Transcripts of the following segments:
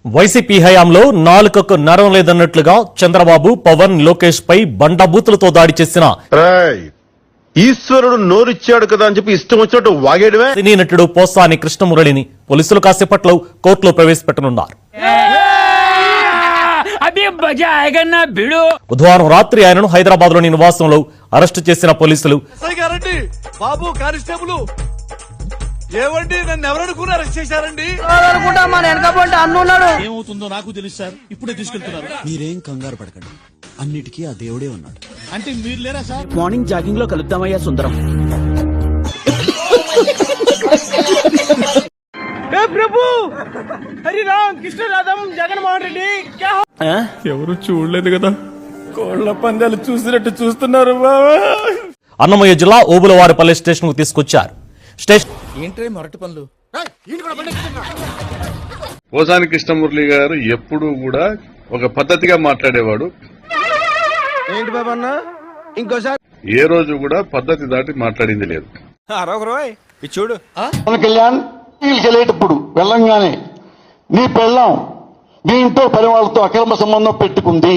YCP హయాంలో నాలుకకు నరం లేదన్నట్లుగా చంద్రబాబు, పవన్, లోకేష్ పై బండబూతులతో దాడి చేసిన ఈశ్వరుడు నోరిచ్చాడు కదా అని చెప్పి ఇష్టం వచ్చినట్టు వాగేయడమే. సినీ నటుడు పోసాని కృష్ణమురళిని పోలీసులు కాసేపట్లో కోర్టులో ప్రవేశపెట్టనున్నారు. బుధవారం రాత్రి ఆయనను హైదరాబాద్ లోని నివాసంలో అరెస్టు చేసిన పోలీసులు బాబు కానిస్టేబుల్ ఏమండి నన్ను ఎవరనుకుని అరెస్ట్ చేశారండి? ఏమవుతుందో నాకు తెలుసు సార్, ఇప్పుడే తీసుకెళ్తున్నారు. మీరేం కంగారు పడకండి, అన్నిటికీ ఆ దేవుడే ఉన్నాడు. అంటే మీరు లేరా సార్? మార్నింగ్ జాగింగ్ లో కలుద్దామయ్యా సుందరం. ప్రభు హరిరామ్ కృష్ణ రాధం జగన్మోహన్ రెడ్డి ఎవరు చూడలేదు కదా, కోళ్ల పందాలు చూసినట్టు చూస్తున్నారు బాబా. అన్నమయ్య జిల్లా ఓబులవారిపల్లి స్టేషన్ కు తీసుకొచ్చారు. స్టేషన్ ఏంట్రే మొరటి పనులు? పోసాని కృష్ణమురళి గారు ఎప్పుడూ కూడా ఒక పద్ధతిగా మాట్లాడేవాడు. ఏంటి బాబన్న ఇంకోసారి? ఏ రోజు కూడా పద్ధతి దాటి మాట్లాడింది లేదు. చూడు కళ్యాణ్ వెళ్ళేటప్పుడు వెళ్ళంగానే నీ పెళ్ళాం దీంతో పని వాళ్ళతో అక్రమ సంబంధం పెట్టుకుంది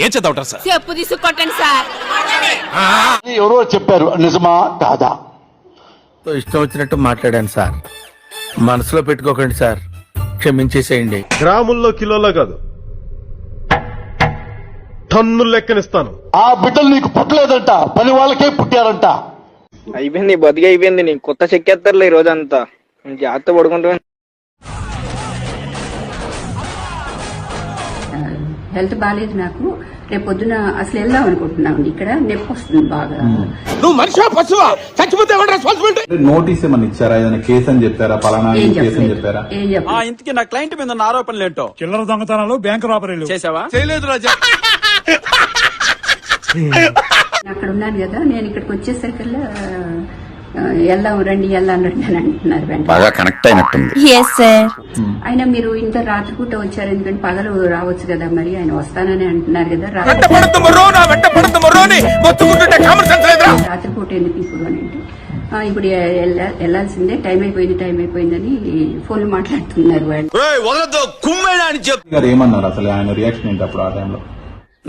ఏం చదవటారు సార్? చెప్పు తీసుకొట్టండి సార్. ఎవరో చెప్పారు, నిజమా కాదా? ఇష్టం వచ్చినట్టు మాట్లాడాను సార్, మనసులో పెట్టుకోకండి సార్, క్షమించేసేయండి. గ్రాముల్లో కిలోలో కాదు, టన్నులు లెక్కనిస్తాను. ఆ బిడ్డలు నీకు పుట్టలేదంట, పని వాళ్ళకే పుట్టారంట. అయిపోయింది, బతికి అయిపోయింది. నీకు కొత్త చెక్కేస్తారులే ఈ రోజంతా. జాగ్రత్త పడుకుంటా. హెల్త్ బాగాలేదు నాకు, రేపు పొద్దున అసలు వెళ్దాం అనుకుంటున్నాను. ఇక్కడ నొప్పి వస్తుంది బాగా. నువ్వు మనిషివా పశువా? చచ్చిపోతే ఎవరు రెస్పాన్సిబిలిటీ? నోటీస్ ఏమన్నా ఇచ్చారా? ఏదైనా కేసు అని చెప్పారా? పలానా కేసు అని చెప్పారా? ఏం చెప్పాలి? ఇంతకీ నా క్లయింట్ మీద ఉన్న ఆరోపణలు ఏంటో? చిల్లర దొంగతనాలు, బ్యాంకు రాబరీలు చేసావా? చేయలేదు రాజా. అక్కడ ఉన్నాను కదా, నేను ఇక్కడికి వచ్చేసరికల్లా వెళ్దాం రండి వెళ్దాం రండి అని అంటున్నారు. బాగా కనెక్ట్ అయినట్టుంది. అయినా మీరు ఇంత రాత్రిపూట వచ్చారు, ఎందుకంటే పగలు రావచ్చు కదా, మరి ఆయన వస్తానని అంటున్నారు కదా. రాత్రిపూట ఎందుకు ఇప్పుడు అని అంటే ఇప్పుడు వెళ్లాల్సిందే, టైం అయిపోయిందని ఫోన్ మాట్లాడుతున్నారు వాళ్ళు. ఏమన్నారు అసలు? ఆయన రియాక్షన్ ఏంటి అప్పుడు ఆ టైంలో?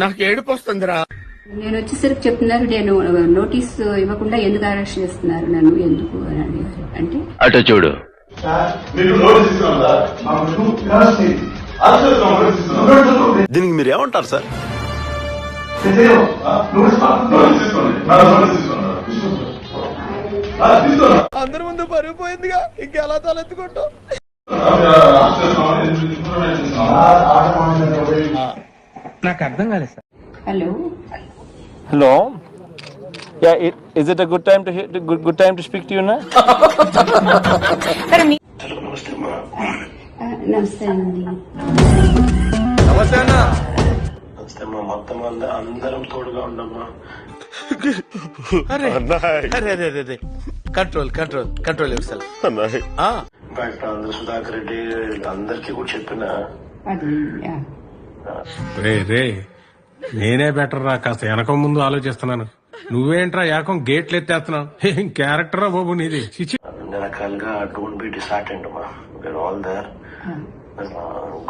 నాకు ఏడుపు వస్తుందిరా. నేను వచ్చేసరికి చెప్తున్నారు, నేను నోటీస్ ఇవ్వకుండా ఎందుకు అరెస్ట్ చేస్తున్నారు నన్ను, ఎందుకు అని అడిగారు. అంటే అటు చూడు, దీనికి మీరు ఏమంటారు సార్? అందరి ముందు పరిగిపోయిందిగా, ఇంకెలా తలెత్తుకుంటాం? నాకు అర్థం కాలేదు sir. Hello hello, is it a good time to speak to you now? నమస్తే అండి. నమస్తే అన్న. మొత్తం అందరం తోడుగా ఉండమ్మా. కంట్రోల్ డాక్టర్ సుధాకర్ రెడ్డి అందరికీ కూడా చెప్పిన అది నేనే బెటర్ రా, కాస్త వెనక ముందు ఆలోచిస్తున్నాను. నువ్వేంట్రా ఏకం గేట్లు ఎత్తేస్తున్నావు? ఏం క్యారెక్టరా బాబు నీది. అన్ని రకాలుగా డోంట్ బి డిసార్టెండ్ అమ్మా. We're all there.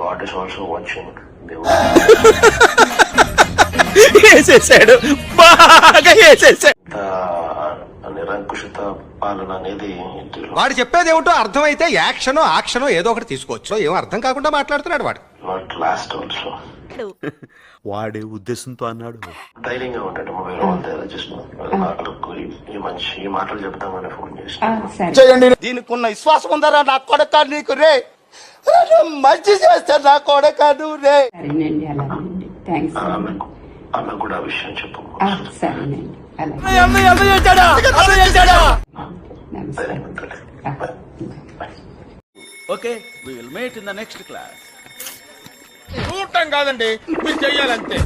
God is also watching. నిరంకుశత పాలన అనేది వాడు చెప్పేది ఏమిటో అర్థమైతే యాక్షన్ ఏదో ఒకటి తీసుకోవచ్చు. ఏం అర్థం కాకుండా మాట్లాడుతున్నాడు వాడు. Not lost also. వాడే ఉద్దేశంతో అన్నాడు. ధైర్యంగా ఉంటాడు. ఈ మాటలు చెప్తామని ఫోన్ చేసి దీనికి ఉన్న విశ్వాసం ఉందరా నా కొడక? నీకు రే మంచి చేస్తా నా కొడక నువ్వు రే. సరేనండి, అలాగేనండి, థ్యాంక్స్. అన్న కూడా ఆ విషయం చెప్పు. సరేనండి, అలాగే. Okay, we will meet in the next class. చూడటం కాదండి, మీరు చెయ్యాలంతే.